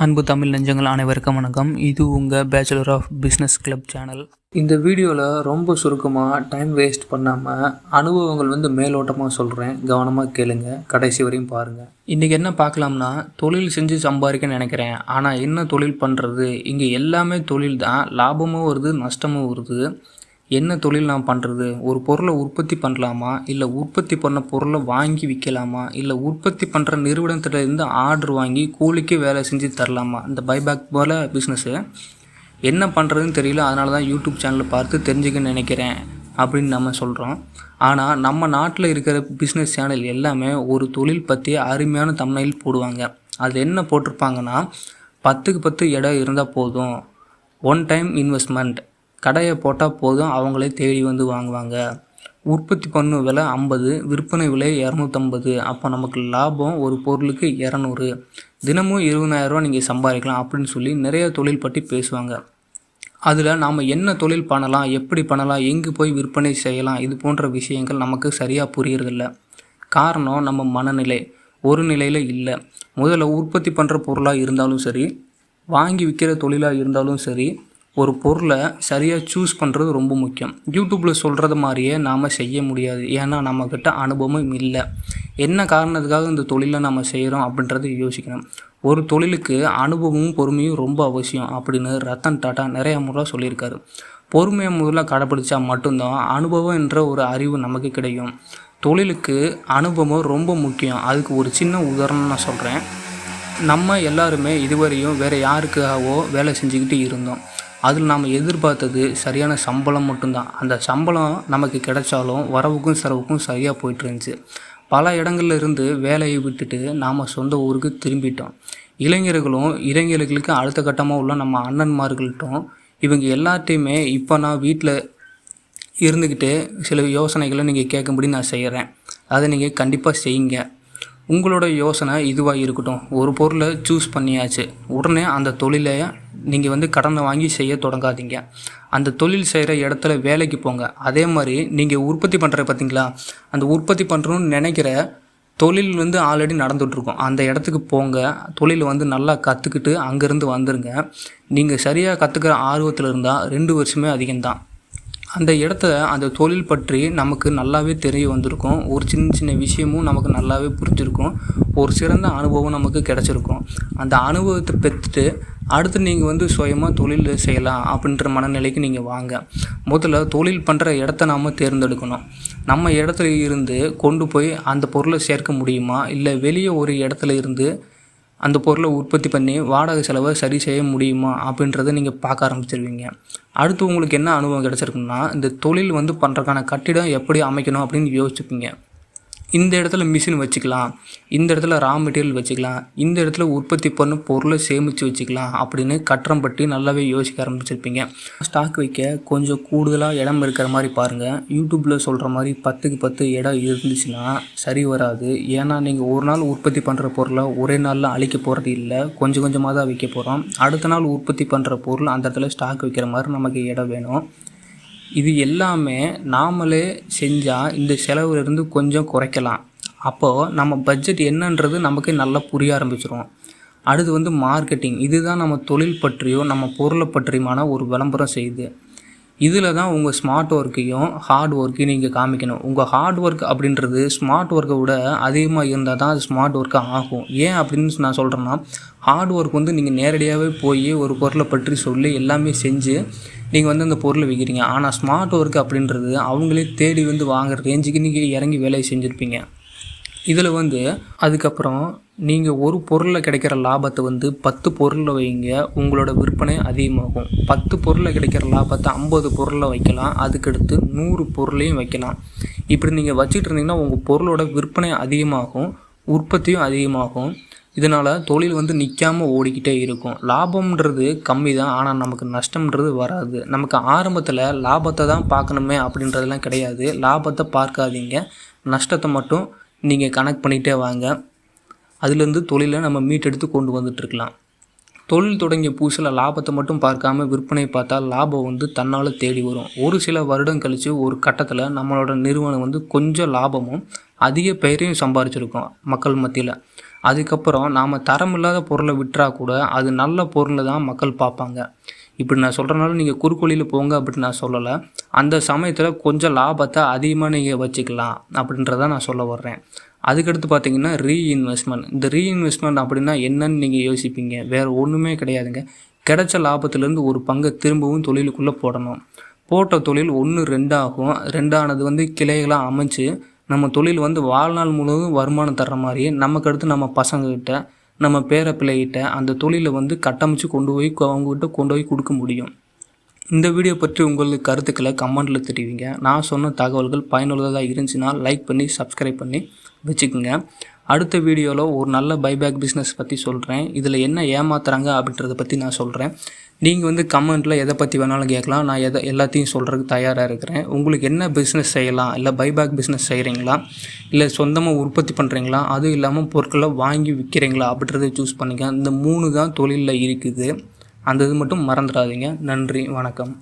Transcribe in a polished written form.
அன்பு தமிழ் நெஞ்சங்கள் அனைவருக்கும் வணக்கம். இது உங்கள் bachelor of business club channel. இந்த வீடியோவில் ரொம்ப சுருக்கமாக டைம் வேஸ்ட் பண்ணாமல் அனுபவங்கள் மேலோட்டமாக சொல்கிறேன். கவனமாக கேளுங்க, கடைசி வரையும் பாருங்கள். இன்றைக்கி என்ன பார்க்கலாம்னா, தொழில் செஞ்சு சம்பாதிக்க நினைக்கிறேன், ஆனால் என்ன தொழில் பண்ணுறது? இங்கே எல்லாமே தொழில் தான், லாபமும் வருது நஷ்டமும் வருது. என்ன தொழில் நான் பண்ணுறது? ஒரு பொருளை உற்பத்தி பண்ணலாமா, இல்லை உற்பத்தி பண்ண பொருளை வாங்கி விற்கலாமா, இல்லை உற்பத்தி பண்ணுற நிறுவனத்திலேருந்து ஆர்டர் வாங்கி கூலிக்கு வேலை செஞ்சு தரலாமா? இந்த பைபேக் போல் பிஸ்னஸ்ஸு என்ன பண்ணுறதுன்னு தெரியல. அதனால தான் யூடியூப் சேனலை பார்த்து தெரிஞ்சுக்க நினைக்கிறேன் அப்படின்னு நம்ம சொல்கிறோம். ஆனால் நம்ம நாட்டில் இருக்கிற பிஸ்னஸ் சேனல் எல்லாமே ஒரு தொழில் பற்றி அருமையான தம்ப்நெயில் போடுவாங்க. அதில் என்ன போட்டிருப்பாங்கன்னா, 10க்கு 10 இடம் இருந்தால் போதும், ஒன் டைம் இன்வெஸ்ட்மெண்ட், கடையை போட்டால் போதும், அவங்களே தேடி வந்து வாங்குவாங்க, உற்பத்தி பண்ணும் விலை 50, விற்பனை விலை 250, அப்போ நமக்கு லாபம் ஒரு பொருளுக்கு 200, தினமும் 20,000 நீங்கள் சம்பாதிக்கலாம் அப்படின்னு சொல்லி நிறைய தொழில் பற்றி பேசுவாங்க. அதில் நாம் என்ன தொழில் பண்ணலாம், எப்படி பண்ணலாம், எங்கே போய் விற்பனை செய்யலாம், இது போன்ற விஷயங்கள் நமக்கு சரியாக புரியறதில்ல. காரணம் நம்ம மனநிலை ஒரு நிலையில் இல்லை. முதல்ல உற்பத்தி பண்ணுற பொருளாக இருந்தாலும் சரி, வாங்கி விற்கிற தொழிலாக இருந்தாலும் சரி, ஒரு பொருளை சரியாக சூஸ் பண்ணுறது ரொம்ப முக்கியம். யூடியூப்பில் சொல்கிறது மாதிரியே நாம் செய்ய முடியாது, ஏன்னா நம்மக்கிட்ட அனுபவமும் இல்லை. என்ன காரணத்துக்காக இந்த தொழிலை நம்ம செய்கிறோம் அப்படின்றத யோசிக்கணும். ஒரு தொழிலுக்கு அனுபவமும் பொறுமையும் ரொம்ப அவசியம் அப்படின்னு ரத்தன் டாட்டா நிறைய முறை சொல்லியிருக்காரு. பொறுமையை முதல்ல கடைப்பிடிச்சா மட்டும்தான் அனுபவம் என்ற ஒரு அறிவு நமக்கு கிடைக்கும். தொழிலுக்கு அனுபவம் ரொம்ப முக்கியம். அதுக்கு ஒரு சின்ன உதாரணம் நான் சொல்கிறேன். நம்ம எல்லாருமே இதுவரையும் வேறு யாருக்காகவோ வேலை செஞ்சுக்கிட்டு இருந்தோம். அதில் நாம் எதிர்பார்த்தது சரியான சம்பளம் மட்டும்தான். அந்த சம்பளம் நமக்கு கிடைச்சாலும் வரவுக்கும் செலவுக்கும் சரியாக போயிட்டு இருந்துச்சு. பல இடங்கள்ல இருந்து வேலையை விட்டுட்டு நாம் சொந்த ஊருக்கு திரும்பிட்டோம். இளைஞர்களுக்கு அடுத்த கட்டமாக உள்ள நம்ம அண்ணன்மார்கள்ட்டும் இவங்க எல்லாத்தையுமே இப்போ நான் வீட்டில் இருந்துக்கிட்டு சில யோசனைகளை நீங்கள் கேட்கும்படி நான் செய்கிறேன். அதை நீங்கள் கண்டிப்பாக செய்யுங்க. உங்களோட யோசனை இதுவாக இருக்கட்டும். ஒரு பொருளை சூஸ் பண்ணியாச்சு, உடனே அந்த தொழிலை நீங்கள் கடனை வாங்கி செய்ய தொடங்காதீங்க. அந்த தொழில் செய்கிற இடத்துல வேலைக்கு போங்க. அதே மாதிரி நீங்கள் உற்பத்தி பண்ணுற பார்த்தீங்களா, அந்த உற்பத்தி பண்ணுறோன்னு நினைக்கிற தொழில் ஆல்ரெடி நடந்துகிட்ருக்கோம். அந்த இடத்துக்கு போங்க, தொழில் நல்லா கற்றுக்கிட்டு அங்கேருந்து வந்துடுங்க. நீங்கள் சரியாக கற்றுக்கிற ஆர்வத்தில் இருந்தால் 2 வருஷமே அதிகம்தான். அந்த இடத்துல அந்த தொழில் பற்றி நமக்கு நல்லாவே தெரிய வந்திருக்கும். ஒரு சின்ன விஷயமும் நமக்கு நல்லாவே புரிஞ்சிருக்கும். ஒரு சிறந்த அனுபவம் நமக்கு கிடச்சிருக்கும். அந்த அனுபவத்தை பெற்றுட்டு அடுத்து நீங்கள் சுயமாக தொழில் செய்யலாம் அப்படின்ற மனநிலைக்கு நீங்கள் வாங்க. முதல்ல தொழில் பண்ணுற இடத்த நாம் தேர்ந்தெடுக்கணும். நம்ம இடத்துல இருந்து கொண்டு போய் அந்த பொருளை சேர்க்க முடியுமா, இல்லை வெளியே ஒரு இடத்துல இருந்து அந்த பொருளை உற்பத்தி பண்ணி வாடகை செலவை சரி செய்ய முடியுமா அப்படின்றத நீங்கள் பார்க்க ஆரம்பிச்சிருவீங்க. அடுத்து உங்களுக்கு என்ன அனுபவம் கிடச்சிருக்குன்னா, இந்த தொழில் பண்ணுறதுக்கான கட்டிடம் எப்படி அமைக்கணும் அப்படின்னு யோசிச்சுப்பீங்க. இந்த இடத்துல மிஷின் வச்சுக்கலாம், இந்த இடத்துல ரா மெட்டீரியல் வச்சுக்கலாம், இந்த இடத்துல உற்பத்தி பண்ண பொருளை சேமித்து வச்சுக்கலாம் அப்படின்னு கட்டடம் பற்றி நல்லாவே யோசிக்க ஆரம்பிச்சிருப்பீங்க. ஸ்டாக் வைக்க கொஞ்சம் கூடுதலாக இடம் இருக்கிற மாதிரி பாருங்கள். யூடியூப்பில் சொல்கிற மாதிரி 10க்கு 10 இடம் இருந்துச்சுன்னா சரி வராது. ஏன்னா நீங்கள் ஒரு நாள் உற்பத்தி பண்ணுற பொருளை ஒரே நாளில் அழிக்க போகிறது இல்லை, கொஞ்சம் கொஞ்சமாக தான் வைக்க போகிறோம். அடுத்த நாள் உற்பத்தி பண்ணுற பொருள் அந்த இடத்துல ஸ்டாக் வைக்கிற மாதிரி நமக்கு இடம் வேணும். இது எல்லாமே நாமளே செஞ்சால் இந்த செலவுலேருந்து கொஞ்சம் குறைக்கலாம். அப்போது நம்ம பட்ஜெட் என்னன்றது நமக்கு நல்லா புரிய ஆரம்பிச்சிடும். அடுத்து மார்க்கெட்டிங். இதுதான் நம்ம தொழில் பற்றியோ நம்ம பொருளை பற்றியுமான ஒரு விளம்பரம் செய்யுது. இதில் தான் உங்கள் ஸ்மார்ட் ஒர்க்கையும் ஹார்ட் ஒர்க்கையும் நீங்கள் காமிக்கணும். உங்கள் ஹார்ட் ஒர்க் அப்படின்றது ஸ்மார்ட் ஒர்க்கை விட அதிகமாக இருந்தால் தான் அது ஸ்மார்ட் ஒர்க்காக ஆகும். ஏன் அப்படின்னு நான் சொல்கிறேன்னா, ஹார்ட் ஒர்க் நீங்கள் நேரடியாகவே போய் ஒரு பொருளை பற்றி சொல்லி எல்லாமே செஞ்சு நீங்கள் அந்த பொருளை விற்கிறீங்க. ஆனால் ஸ்மார்ட் ஒர்க் அப்படின்றது அவங்களே தேடி வாங்குற ரேஞ்சுக்கு நீங்கள் இறங்கி வேலையை செஞ்சுருப்பீங்க. இதில் அதுக்கப்புறம் நீங்கள் ஒரு பொருளில் கிடைக்கிற லாபத்தை 10 பொருளில் வைங்க, உங்களோட விற்பனை அதிகமாகும். 10 பொருளில் கிடைக்கிற லாபத்தை 50 பொருளில் வைக்கலாம், அதுக்கடுத்து 100 பொருளையும் வைக்கலாம். இப்படி நீங்கள் வச்சுட்டு இருந்தீங்கன்னா உங்கள் பொருளோட விற்பனை அதிகமாகும், உற்பத்தியும் அதிகமாகும். இதனால் தொழில் நிற்காமல் ஓடிக்கிட்டே இருக்கும். லாபம்ன்றது கம்மி தான், ஆனால் நமக்கு நஷ்டம்ன்றது வராது. நமக்கு ஆரம்பத்தில் லாபத்தை தான் பார்க்கணுமே அப்படின்றதெல்லாம் கிடையாது. லாபத்தை பார்க்காதீங்க, நஷ்டத்தை மட்டும் நீங்கள் கனெக்ட் பண்ணிகிட்டே வாங்க. அதுலேருந்து தொழிலை நம்ம மீட்டெடுத்து கொண்டு வந்துட்டுருக்கலாம். தொழில் தொடங்கிய புதுசில் லாபத்தை மட்டும் பார்க்காம விற்பனை பார்த்தா லாபம் தன்னால் தேடி வரும். ஒரு சில வருடம் கழித்து ஒரு கட்டத்தில் நம்மளோட நிறுவனம் கொஞ்சம் லாபமும் அதிக பெயரையும் சம்பாரிச்சிருக்கோம் மக்கள் மத்தியில். அதுக்கப்புறம் நாம் தரமில்லாத பொருளை விற்றா கூட அது நல்ல பொருளை தான் மக்கள் பார்ப்பாங்க. இப்படி நான் சொல்கிறனால நீங்கள் குறுக்கோளியில் போங்க அப்படின்னு நான் சொல்லலை. அந்த சமயத்தில் கொஞ்சம் லாபத்தை அதிகமாக நீங்கள் வச்சுக்கலாம் அப்படின்றத நான் சொல்ல வர்றேன். அதுக்கடுத்து பார்த்தீங்கன்னா ரீஇன்வெஸ்ட்மெண்ட். இந்த ரீஇன்வெஸ்ட்மெண்ட் அப்படின்னா என்னன்னு நீங்கள் யோசிப்பீங்க. வேறு ஒன்றுமே கிடையாதுங்க. கிடைச்ச லாபத்திலேருந்து ஒரு பங்கை திரும்பவும் தொழிலுக்குள்ளே போடணும். போட்ட தொழில் 1 2 ஆகும். 2ஆனது கிளைகளாக அமைச்சு நம்ம தொழில் வாழ்நாள் முழுவதும் வருமானம் தர்ற மாதிரியே நமக்கு அடுத்து நம்ம பசங்கக்கிட்ட நம்ம பேர பிள்ளைகிட்ட அந்த தொழிலை கட்டமைச்சு அவங்ககிட்ட கொண்டு போய் கொடுக்க முடியும். இந்த வீடியோ பற்றி உங்களுக்கு கருத்துக்களை கமெண்ட்டில் தெரிவிங்க. நான் சொன்ன தகவல்கள் பயனுள்ளதாக இருந்துச்சுன்னா லைக் பண்ணி சப்ஸ்கிரைப் பண்ணி வச்சுக்கோங்க. அடுத்த வீடியோவில் ஒரு நல்ல பைபேக் பிஸ்னஸ் பற்றி சொல்கிறேன். இதில் என்ன ஏமாத்துறாங்க அப்படின்றத பற்றி நான் சொல்கிறேன். நீங்கள் கமெண்ட்டில் எதை பற்றி வேணாலும் கேட்கலாம். நான் எல்லாத்தையும் சொல்கிறதுக்கு தயாராக இருக்கிறேன். உங்களுக்கு என்ன பிஸ்னஸ் செய்யலாம், இல்லை பைபேக் பிஸ்னஸ் செய்கிறீங்களா, இல்லை சொந்தமாக உற்பத்தி பண்ணுறீங்களா, அதுவும் இல்லாமல் பொருட்களை வாங்கி விற்கிறீங்களா அப்படின்றத சூஸ் பண்ணிக்க. இந்த 3 தான் தொழிலில் இருக்குது. அந்த இது மட்டும் மறந்துடாதீங்க. நன்றி, வணக்கம்.